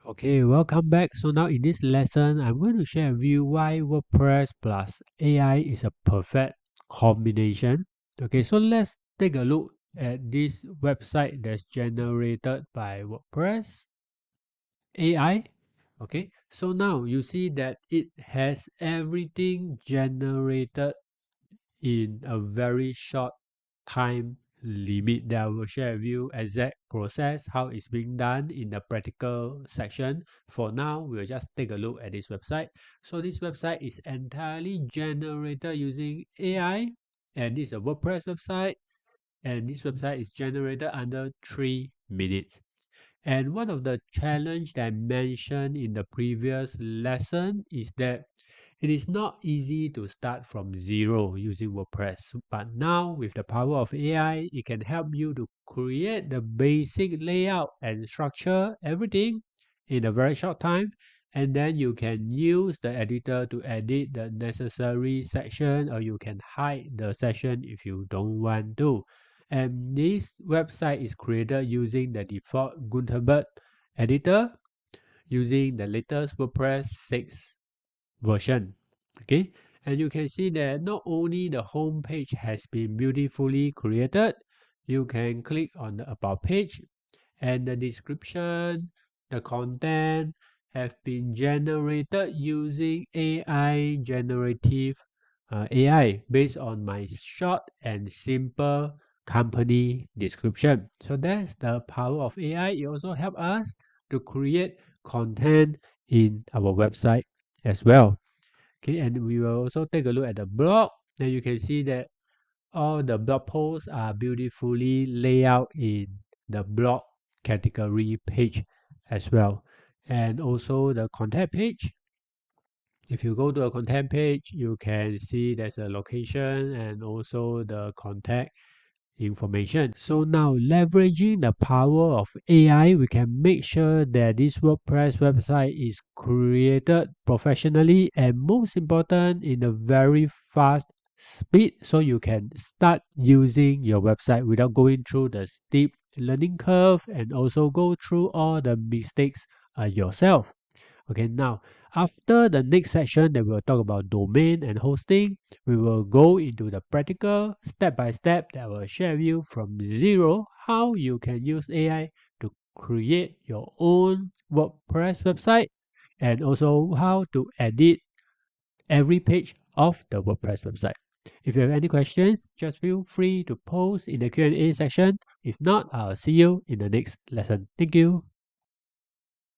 Okay, welcome back. So now in this lesson, I'm going to share with you why WordPress plus AI is a perfect combination. Okay, so let's take a look at this website that's generated by WordPress AI. Okay, so now you see that it has everything generated in a very short time limit that I will share with you exact process, how it's being done in the practical section. For now, we'll just take a look at this website. So this website is entirely generated using AI, and this is a WordPress website, and this website is generated under 3 minutes. And one of the challenge that I mentioned in the previous lesson is that it is not easy to start from zero using WordPress, but now with the power of AI, it can help you to create the basic layout and structure everything in a very short time. And then you can use the editor to edit the necessary section, or you can hide the section if you don't want to. And this website is created using the default Gutenberg editor using the latest WordPress 6 version. Okay, and you can see that not only the home page has been beautifully created, you can click on the about page, and the description, the content have been generated using AI generative AI based on my short and simple company description. So that's the power of AI. It also helps us to create content in our website as well. Okay, and we will also take a look at the blog. Then you can see that all the blog posts are beautifully laid out in the blog category page as well. And also the contact page. If you go to a content page, you can see there's a location and also the contact information. So now leveraging the power of AI, we can make sure that this WordPress website is created professionally and most important in a very fast speed, so you can start using your website without going through the steep learning curve and also go through all the mistakes yourself. Okay, now after the next section that we'll talk about domain and hosting, we will go into the practical step by step that will share with you from zero how you can use AI to create your own WordPress website and also how to edit every page of the WordPress website. If you have any questions, just feel free to post in the Q&A section. If not, I'll see you in the next lesson. Thank you.